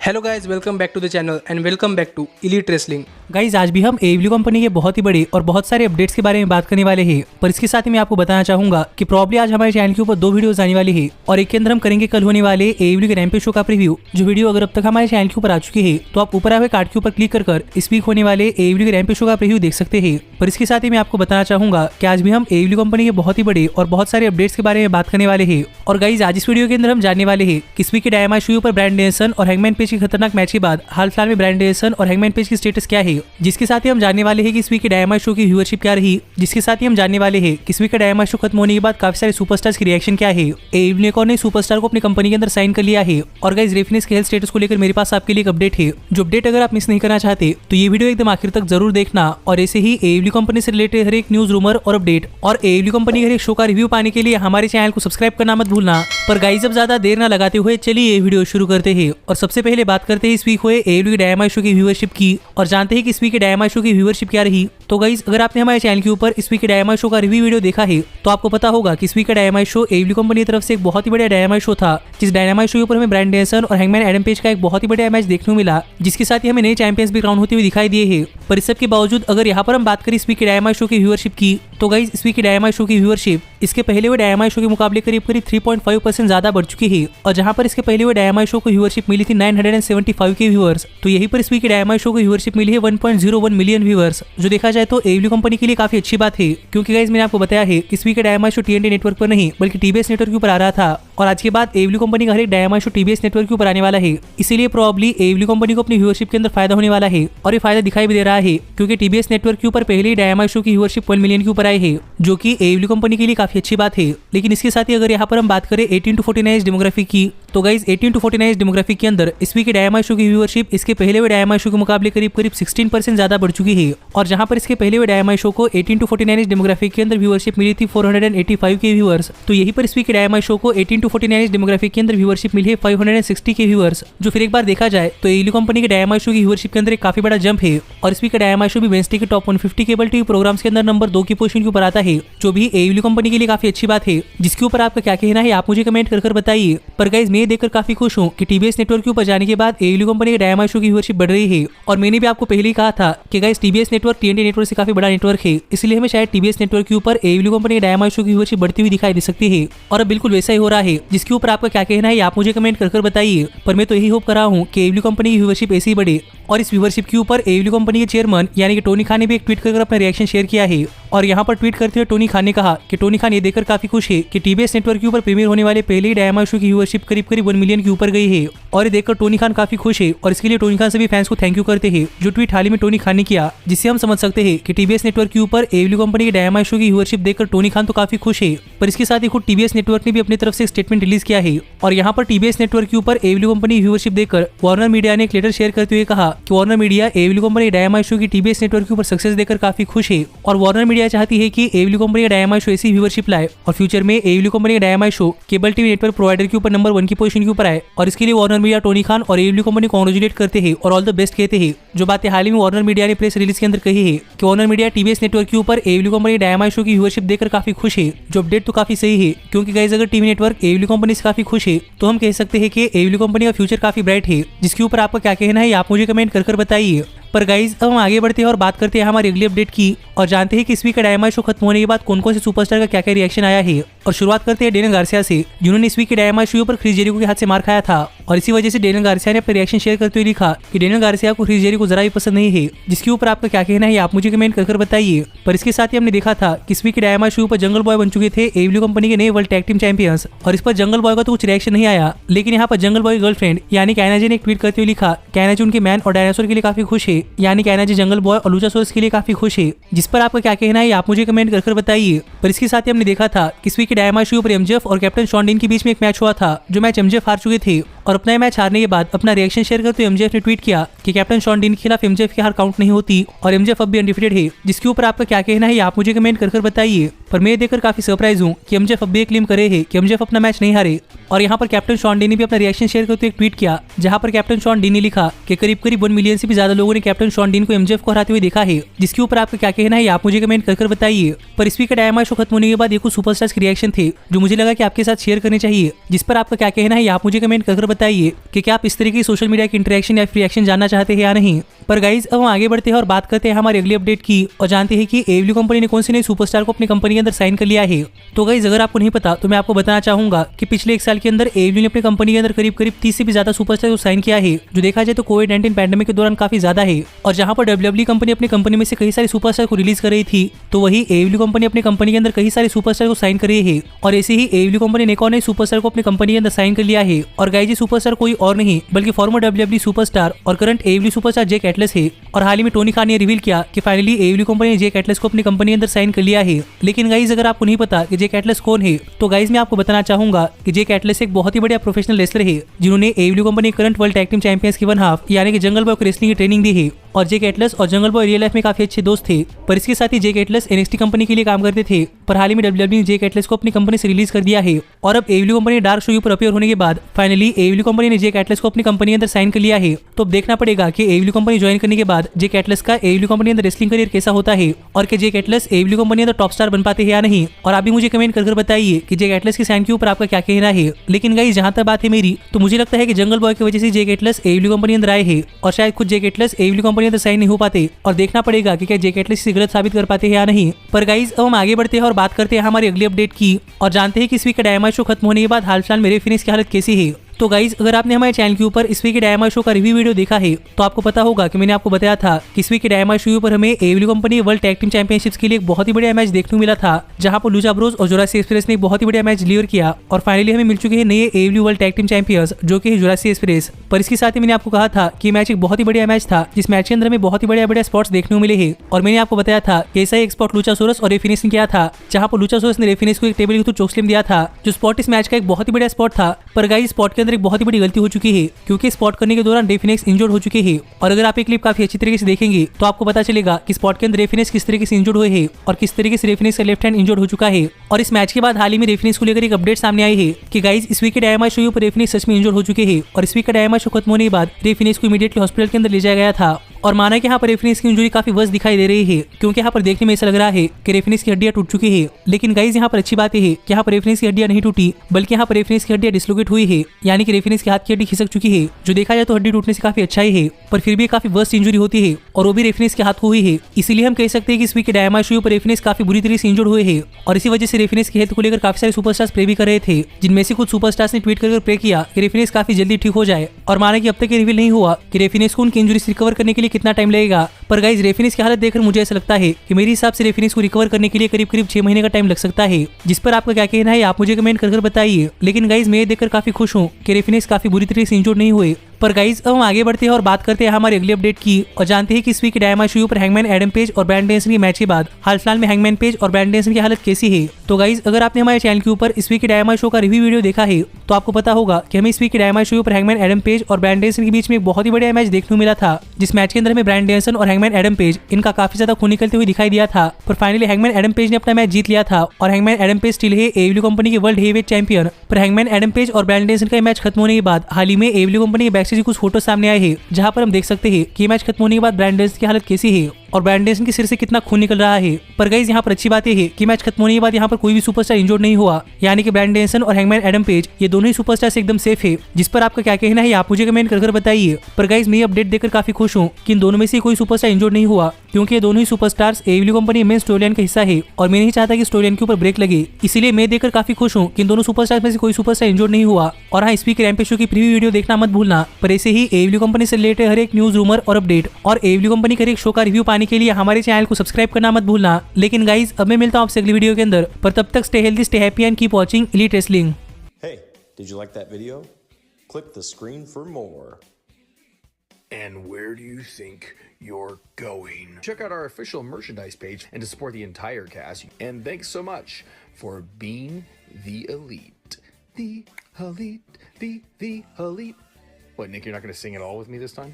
Hello guys, welcome back to the channel and welcome back to elite wrestling. Guys आज भी हम AEW company के बहुत ही बड़े और बहुत सारे अपडेट्स के बारे में बात करने वाले हैं, पर इसके साथ ही मैं आपको बताना चाहूंगा कि प्रॉब्ली आज हमारे चैनल के ऊपर 2 वीडियोस आने वाली है और एक के अंदर हम करेंगे कल होने वाले AEW के रैम्पेज शो का प्रीव्यू। जो वीडियो अगर अब तक हमारे चैनल के ऊपर आ चुकी है तो आप ऊपर आए हुए कार्ड के ऊपर क्लिक कर इस वीक होने वाले AEW के रैम्पेज शो का प्रीव्यू देख सकते हैं। पर इसके साथ ही मैं आपको बताना चाहूंगा कि आज भी हम AEW कंपनी के बहुत ही बड़े और बहुत सारे अपडेट्स के बारे में बात करने वाले हैं। और गाइज आज इस वीडियो के अंदर हम जानने वाले हैं कि इस वीक के डायनामाइट शो पर ब्रायन डेनियल्सन और हैंगमैन पेज के खतरनाक मैच के बाद हाल फिलहाल में ब्रायन डेनियल्सन और हैंगमैन पेज की स्टेटस क्या है। जिसके साथ ही हम जानने वाले हैं कि इस वीक के डायनामाइट शो की व्यूअरशिप क्या रही। जिसके साथ ही हम जानने वाले हैं कि इस वीक का डायनामाइट शो खत्म होने के बाद काफी सारे सुपरस्टार्स की रिएक्शन क्या है। AEW ने एक और नए सुपरस्टार को अपनी कंपनी के अंदर साइन कर लिया है। और गाइज रेफिनेस के हेल्थ स्टेटस को लेकर मेरे पास आपके लिए एक अपडेट है। जो अपडेट अगर आप मिस नहीं करना चाहते तो ये वीडियो एकदम आखिर तक जरूर देखना। और ऐसे ही AEW कंपनी से रिलेटेड हर एक न्यूज, रूमर और अपडेट और AEW कंपनी के हर एक शो का रिव्यू पाने के लिए हमारे चैनल को सब्सक्राइब करना मत भूलना। पर गाइज अब ज्यादा देर ना लगाते हुए चलिए ये वीडियो शुरू करते हैं। और सबसे पहले बात करते हैं इस वीक हुए AEW के डायनामाइट शो की व्यूअरशिप की और जानते हैं कि इस वीक के डायनामाइट शो की व्यूअरशिप क्या रही। तो गाइज अगर आपने हमारे चैनल के ऊपर इस वीक के डायनामाइट शो का रिव्यू वीडियो देखा है तो आपको पता होगा कि इस वीक का डायनामाइट शो AEW कंपनी की तरफ से एक बहुत ही बड़ा डायनामाइट शो था। जिस डायनामाइट शो के ऊपर हमें ब्रायन डेनियल्सन और हैंगमैन एडम पेज का एक बहुत ही बड़ा मैच देखने को मिला, जिसके साथ ही हमें नए चैंपियंस भी क्राउन होते हुए दिखाई दिए हैं। पर इस सब के बावजूद अगर यहाँ पर हम बात करें इस वीक के डायनामाइट शो की व्यूअरशिप की तो गाइज इस वीक के डायनामाइट शो की व्यूअरशिप इसके पहले हुए डायनामाइट शो के मुकाबले करीब 3.5% ज्यादा बढ़ चुकी है। और जहां पर इसके पहले हुए डायनामाइट शो को व्यूअरशिप मिली थी 975 के व्यूअर्स, तो यहीं पर इस वीक के डायनामाइट शो को व्यूअरशिप मिली है 1.01 मिलियन व्यूअर्स। जो देखा जाए तो AEW कंपनी के लिए काफी अच्छी बात है, क्योंकि गाइज मैंने आपको बताया है कि इस वीक का डायनामाइट शो TNT नेटवर्क पर नहीं बल्कि TBS नेटवर्क के ऊपर आ रहा था। और आज के बाद AEW कंपनी का हर एक डायनामाइट शो TBS नेटवर्क के ऊपर आने वाला है। इसीलिए प्रॉब्ली AEW कंपनी को अपनी व्यूअरशिप के अंदर फायदा होने वाला है। और ये फायदा दिखाई भी दे रहा है, क्योंकि TBS नेटवर्क के ऊपर पहले ही डायनामाइट शो की व्यूअरशिप 1 मिलियन के ऊपर आई है, जो कि AEW कंपनी के लिए काफी अच्छी बात है। लेकिन इसके साथ ही अगर यहाँ पर हम बात करें 18 to 49 डेमोग्राफिक की तो गाइज 18 to 49 डेमोग्राफिक के अंदर इस वीक के डायनामाइट शो की व्यूअरशिप इसके पहले हुए डायनामाइट शो के मुकाबले करीब 16% ज्यादा बढ़ चुकी है। और जहां पर इसके पहले हुए डायनामाइट शो को 18 to 49 डेमोग्राफिक के अंदर व्यूअरशिप मिली थी 485 के व्यूअर्स, तो यहीं पर इस वीक के डायनामाइट शो को 18 to 49 डेमोग्राफिक के अंदर व्यूअरशिप मिली है 560 के व्यूअर्स। जो फिर एक बार देखा जाए तो AEW कंपनी के डायनामाइट शो की व्यूअरशिप के अंदर एक काफी बड़ा जंप है। और इस वीक का डायनामाइट शो भी वेडनेसडे के टॉप 150 केबल टीवी प्रोग्राम्स के अंदर नंबर 2 की पोजीशन के ऊपर आता है, जो भी AEW कंपनी के लिए काफी अच्छी बात है। जिसके ऊपर आपका क्या कहना है आप मुझे कमेंट कर बताइए। पर गाइज मैं देखकर काफी खुश हूँ कि TBS नेटवर्क के ऊपर जाने के बाद AEW कंपनी के डायनामाइट शो की व्यूअरशिप बढ़ रही है। और मैंने भी आपको पहले ही कहा था कि guys TBS network TNT network से काफी बड़ा नेटवर्क है, इसलिए हमें शायद TBS नेटवर्क के ऊपर AEW कंपनी के डायनामाइट शो की व्यूअरशिप बढ़ती हुई दिखाई दे सकती है। और अब बिल्कुल वैसा ही हो रहा है। जिसके ऊपर आपका क्या कहना है आप मुझे कमेंट कर बताइए। पर मैं तो यही होप कर रहा हूँ कि AEW कंपनी की व्यूअरशिप ऐसे ही बढ़े। और इस व्यूअरशिप के ऊपर AEW कंपनी के चेयरमैन यानी कि टोनी खान ने भी एक ट्वीट कर अपना रिएक्शन शेयर किया है। और यहाँ पर ट्वीट करते हुए टोनी खान ने कहा कि टोनी खान ये देखकर काफी खुश है कि TBS नेटवर्क के ऊपर प्रीमियर होने वाले पहले ही डायनामाइट शो की व्यूअरशिप करीब 1 मिलियन के ऊपर गई है। और ये देखकर टोनी खान काफी खुश है और इसके लिए टोनी खान सभी फैंस को थैंक यू करते हैं। जो ट्वीट हाल ही में टोनी खान ने किया, जिससे हम समझ सकते हैं कि TBS नेटवर्क के ऊपर AEW कंपनी के डायनामाइट शो की व्यूअरशिप देखकर टोनी खान तो काफी खुश है। पर इसके साथ ही खुद TBS नेटवर्क ने भी अपनी तरफ से एक स्टेटमेंट रिलीज किया है। और यहाँ पर TBS नेटवर्क के ऊपर AEW कंपनी की व्यूअरशिप देखकर वार्नर मीडिया ने एक लेटर शेयर करते हुए कहा कि Warner media AEW company dynamite show की TBS नेटवर्क के ऊपर सक्सेस देखकर काफी खुश है। और वार्नर मीडिया चाहती है कि AEW कंपनी का डायनामाइट शो ऐसी व्यूअरशिप लाए और फ्यूचर में AEW कंपनी का dynamite show cable TV network provider के ऊपर नंबर 1 की पोजीशन के ऊपर आए। और इसके लिए वार्नर मीडिया टोनी खान और AEW कंपनी को कांग्रेचुलेट करते हैं और ऑल द बेस्ट कहते हैं। जो बातें हाल ही में वार्नर मीडिया ने प्रेस रिलीज के अंदर कही है कि वार्नर मीडिया TBS नेटवर्क के ऊपर AEW कंपनी डायनामाइट शो की व्यूअरशिप देखकर काफी खुश है। जो अपडेट तो काफी सही है, क्योंकि गाइस अगर टीवी नेटवर्क AEW कंपनी से काफी खुश है तो हम कह सकते हैं कि AEW कंपनी का फ्यूचर काफी ब्राइट है। जिसके ऊपर आपका क्या कहना है आप मुझे कमेंट कर बताइए। पर गाइज अब हम आगे बढ़ते हैं और बात करते हैं हमारी अगली अपडेट की और जानते हैं कि इस वीक का डायनामाइट शो खत्म होने के बाद कौन कौन से सुपरस्टार का क्या क्या रिएक्शन आया है। और शुरुआत करते हैं डेनियल गार्सिया से, जिन्होंने इस वीक के डायनामाइट शो पर क्रिस जेरिको के हाथ से मार खाया था। और इसी वजह से डेनियल गार्सिया ने अपना रिएक्शन शेयर करते हुए लिखा कि डेनियल गार्सिया को क्रिस जेरिको जरा भी पसंद नहीं है। जिसके ऊपर आपका क्या कहना है आप मुझे कमेंट कर बताइए। पर इसके साथ ही हमने देखा था कि इस वीक के डायनामाइट शो पर जंगल बॉय बन चुके थे AEW कंपनी के नए वर्ल्ड टैग टीम चैंपियंस। और इस पर जंगल बॉय का तो कुछ रिएक्शन नहीं आया, लेकिन यहाँ पर जंगल बॉय गर्लफ्रेंड यानी कैना जे ने एक ट्वीट करते हुए लिखा कैना जे उनके मैन और डायनासोर के लिए काफी खुश है, यानी कैना जे जंगल बॉय और लुचासोरस के लिए काफी खुश है। जिस पर आपका क्या कहना है आप मुझे कमेंट कर बताइए। पर इसके साथ ही हमने देखा था कि इस वीक के डायनामाइट शो पर MJF और कैप्टन शॉन डीन के बीच में एक मैच हुआ था, जो मैच MJF हार चुके थे। और अपना मैच हारने के बाद अपना रिएक्शन शेयर करते हुए MJF ने ट्वीट किया कि कैप्टन शॉन डीन के खिलाफ MJF की हार काउंट नहीं होती और MJF अब भी अनडिफिटेड है। जिसके ऊपर आपका क्या कहना है आप मुझे कमेंट कर बताइए। पर मैं देखकर काफी सरप्राइज हूँ कि MJF अब भी क्लेम करे है कि MJF अपना मैच नहीं हारे। और यहाँ पर कैप्टन शॉन डीन ने भी अपना रिएक्शन शेयर करते हुए एक ट्वीट किया, जहाँ पर कैप्टन शॉन डीन ने लिखा कि करीब 1 मिलियन से भी ज्यादा लोगों ने कैप्टन शॉन डीन को MJF को हराते हुए देखा है। जिसके ऊपर आपका क्या कहना है आप मुझे कमेंट कर बताइए। पर इस वीक का डायनामाइट शो खत्म होने के बाद ये कुछ सुपरस्टार्स के रिएक्शन थे जो मुझे लगा कि आपके साथ शेयर करने चाहिए। जिस पर आपका क्या कहना है आप मुझे कमेंट कर बताइए। बताइए कि क्या आप इस तरह की सोशल मीडिया की इंटरेक्शन या रिएक्शन जानना चाहते हैं या नहीं। पर गाइज अब हम आगे बढ़ते हैं और बात करते हैं हमारी अगली अपडेट की और जानते हैं कि एडब्ल्यू कंपनी ने कौन सी नई सुपरस्टार को अपनी कंपनी के अंदर साइन कर लिया है। तो गाइज अगर आपको नहीं पता तो मैं आपको बताना चाहूंगा कि पिछले 1 साल के अंदर एडब्ल्यू ने अपनी कंपनी के अंदर करीब 30 से भी ज्यादा सुपरस्टार को साइन किया है, जो देखा जाए तो कोविड-19 पैंडेमिक के दौरान काफी ज्यादा है। और जहां पर डब्ल्यूडब्ल्यूई कंपनी अपनी कंपनी में से कई सारे सुपरस्टार को रिलीज कर रही थी, तो वही एडब्ल्यू कंपनी अपनी कंपनी के अंदर कई सारे सुपरस्टार को साइन कर रही है। और ऐसे ही एडब्ल्यू कंपनी ने एक और नए सुपरस्टार को अपनी कंपनी के अंदर साइन कर लिया है। और गाइज ये सुपरस्टार कोई और नहीं बल्कि फॉर्मर डब्ल्यूडब्ल्यूई सुपरस्टार और करंट एडब्ल्यू सुपरस्टार जैक एटलस है। और हाल ही में टोनी खान ने रिवील किया कि फाइनली एडब्ल्यू कंपनी ने जैक एटलस को अपनी कंपनी के अंदर साइन कर लिया है। लेकिन गाइज अगर आपको नहीं पता कि जैक एटलस कौन है, तो गाइज मैं आपको बताना चाहूंगा कि जैक एटलस एक बहुत ही बढ़िया प्रोफेशनल रेसलर है, जिन्होंने AEW company current world tag team champions की 1/2 यानी कि जंगल बॉय को रेसलिंग की ट्रेनिंग दी है। और जैक एटलस और जंगल बॉय रियल लाइफ में काफी अच्छे दोस्त थे। पर इसके साथ ही जैक एटलस एनएक्सटी कंपनी के लिए काम करते थे। पर हाल ही में डब्ल्यूडब्ल्यूई ने जैक एटलस को अपनी कंपनी से रिलीज कर दिया है। और अब एडब्ल्यू कंपनी डार्क शो पर अपीयर होने के बाद फाइनली एडब्ल्यू कंपनी ने जैक एटलस को अपनी कंपनी के अंदर साइन कर लिया है। तो अब देखना पड़ेगा कि एडब्ल्यू कंपनी ज्वाइन करने के बाद जैक एटलस का एडब्ल्यू कंपनी के अंदर रेसलिंग करियर कैसा होता है और कि जैक एटलस एडब्ल्यू कंपनी के अंदर टॉप स्टार बन पाते हैं या नहीं। और आप भी मुझे कमेंट कर बताइए कि जैक एटलस के साइन के ऊपर आपका क्या कहना है। लेकिन गाइस जहां तक बात है मेरी, तो मुझे लगता है कि जंगल बॉय की वजह से जैक एटलस एडब्ल्यू कंपनी के अंदर आए हैं और शायद खुद जैक एटलस एडब्ल्यू कंपनी के अंदर साइन नहीं हो पाते। और देखना पड़ेगा कि क्या जैक एटलस इसे गलत साबित कर पाते हैं या नहीं। पर गाइस अब हम आगे बढ़ते हैं और बात करते हैं हमारी अगली अपडेट की और जानते हैं कि इस वीक का डायनामाइट शो खत्म होने के बाद हाल फिलहाल मेरे फिनिश की हालत कैसी है। तो गाइज अगर आपने हमारे चैनल के ऊपर इस वीक के डायनामाइट शो का रिव्यू वीडियो देखा है, तो आपको पता होगा कि मैंने आपको बताया था कि इस वीक के डायनामाइट शो पर हमें AEW company world tag team championships के लिए एक बहुत ही बढ़िया मैच देखने को मिला था, जहां पर लूचा ब्रोस और जुरासिक एक्सप्रेस ने एक बहुत ही बढ़िया मैच डिलीवर किया। और फाइनली हमें मिल चुके हैं नए एडब्ल्यू वर्ल्ड टैग टीम चैंपियंस, जो कि जुरासिक एक्सप्रेस। पर इसके साथ ही मैंने आपको कहा था कि मैच एक बहुत ही बढ़िया मैच था, जिस मैच के अंदर हमें बहुत ही बढ़िया स्पॉट्स देखने को मिले हैं। और मैंने आपको बताया था कि ऐसा एक स्पॉट लूचासोरस और रेफिनिस ने किया था, जहां पर लूचासोरस ने रेफिनिस को एक टेबल के थ्रू चोकस्लैम दिया था, जो स्पॉट इस मैच का एक बहुत ही बढ़िया स्पॉट था। पर गाइस स्पॉट के अंदर एक बहुत ही बड़ी गलती हो चुकी है, क्योंकि स्पॉट करने के दौरान रेफिनिक्स इंजर्ड हो चुके हैं। और अगर आप एक क्लिप काफी अच्छी तरीके से देखेंगे तो आपको पता चलेगा कि स्पॉट के अंदर रेफिनिक्स किस तरीके से इंजर्ड हुए हैं और किस तरीके से रेफिनिक्स का लेफ्ट हैंड इंजर्ड हो चुका है। और इस मैच के बाद हाल ही में रेफिनिक्स को लेकर एक अपडेट सामने आई है कि गाइस इस वीक के डायनामाइट शो पर रेफिनिक्स सच में इंजर्ड हो चुके हैं। और इस वीक का डायनामाइट शो खत्म होने के बाद रेफिनिक्स को इमीडिएटली हॉस्पिटल के अंदर ले जाया गया था। और माना कि यहाँ पर रेफिनिक्स की इंजरी काफी वर्स दिखाई दे रही है, क्योंकि यहाँ पर देखने में ऐसा लग रहा है कि रेफिनिक्स की हड्डियां टूट चुकी है। लेकिन गाइस यहाँ पर अच्छी बात है कि यहाँ पर रेफिनिक्स की हड्डियां नहीं टूटी, बल्कि यहाँ पर रेफिनिक्स की हड्डियां डिस्लोकेट हुई है, यानी कि रेफिनिक्स के हाथ की हड्डी खिसक चुकी है, जो देखा जाए तो हड्डी टूटने से काफी अच्छा ही है। पर फिर भी काफी वर्स्ट इंजरी होती है और वो भी रेफिनिक्स के हाथ को हुई है। इसीलिए हम कह सकते हैं कि इस वीक के डायनामाइट शो पर रेफिनिक्स काफी बुरी तरह से इंजर्ड हुए हैं। और इसी वजह से रेफिनिक्स की हेल्थ को लेकर काफी सारे सुपरस्टार्स प्रे भी कर रहे थे, जिनमें से कुछ सुपरस्टार्स ने ट्वीट कर प्रे किया कि रेफिनिक्स काफी जल्दी ठीक हो जाए। और माना कि अब तक ये रिवील नहीं हुआ कि रेफिनिक्स को उनकी इंजरी से रिकवर करने के लिए कितना टाइम लगेगा। पर गाइस रेफिनिक्स की हालत देखकर मुझे ऐसा लगता है कि मेरे हिसाब से रेफिनिक्स को रिकवर करने के लिए करीब 6 महीने का टाइम लग सकता है। जिस पर आपका क्या कहना है आप मुझे कमेंट कर बताइए। लेकिन गाइस मैं ये देखकर काफी खुश हूँ कि रेफिनिक्स काफी बुरी तरह से इंजर्ड नहीं हुए। पर गाइस अब हम आगे बढ़ते हैं और बात करते हैं हमारी अगली अपडेट की और जानते हैं कि इस वीक के डायनामाइट शो पर हैंगमैन एडम पेज और ब्रायन डेनिसन के मैच के बाद हाल फिलहाल में हैंगमैन पेज और ब्रायन डेनिसन की हालत कैसी है। तो गाइस अगर आपने हमारे चैनल के ऊपर इस वीक के डायनामाइट शो का रिव्यू वीडियो देखा है, तो आपको पता होगा कि हमें इस वीक के डायनामाइट शो पर हैंगमैन एडम पेज और ब्रायन डेनिसन के बीच में एक बहुत ही बढ़िया मैच देखने को मिला था, जिस मैच के अंदर हमें ब्रायन डेनिसन और हैंगमैन एडम पेज इनका काफी ज्यादा खून निकलते हुए दिखाई दिया था। पर फाइनली हैंगमैन एडम पेज ने अपना मैच जीत लिया था और हैंगमैन एडम पेज स्टिल है एडब्ल्यू कंपनी के वर्ल्ड हेवीवेट चैंपियन। पर हैंगमैन एडम पेज और ब्रायन डेनिसन का मैच खत्म होने के बाद हाल ही में एडब्ल्यू कंपनी के बैकस्टेज कुछ फोटो सामने आए हैं, जहां पर हम देख सकते हैं कि मैच खत्म होने के बाद ब्रायन डेनिसन की हालत कैसी है और ब्रायन डेनिसन के सिर से कितना खून निकल रहा है। पर गाइस यहाँ पर अच्छी बात है कि मैच खत्म होने के बाद यहाँ पर कोई भी सुपरस्टार इंजर्ड नहीं हुआ, यानी कि ब्रायन डेनिसन और हैंगमैन एडम पेज ये दोनों ही सुपरस्टार एकदम सेफ है। जिस पर आपका क्या कहना है आप मुझे कमेंट कर बताइए। पर गाइस मैं अपडेट देखकर काफी खुश हूँ कि इन दोनों में से कोई सुपरस्टार इंजर्ड नहीं हुआ, क्योंकि ये दोनों ही सुपरस्टार्स एडब्ल्यू कंपनी मेन स्टोरीलाइन का हिस्सा है और मैं नहीं चाहता कि स्टोरीलाइन के ऊपर ब्रेक लगे। इसीलिए मैं देखकर काफी खुश हूँ कि इन दोनों सुपरस्टार्स में से कोई सुपरस्टार इंजर्ड नहीं हुआ। और हाँ, इस वीक रैम्पेज शो की प्रीव्यू वीडियो देखना मत भूलना। पर ऐसे ही एडब्ल्यू कंपनी से रिलेटेड हर एक न्यूज, रूमर और अपडेट और एडब्ल्यू कंपनी के हर एक शो का रिव्यू पाने के लिए हमारे चैनल को सब्सक्राइब करना मत भूलना। लेकिन गाइस अब मैं मिलता हूँ आपसे अगली वीडियो के अंदर, पर तब तक stay healthy, stay happy and keep watching elite wrestling. Hey, did you like that video? Click the screen for more. And where do you think you're going? Check out our official merchandise page and to support the entire cast. And thanks so much for being the elite. The elite, the elite. What, Nick, you're not going to sing it all with me this time?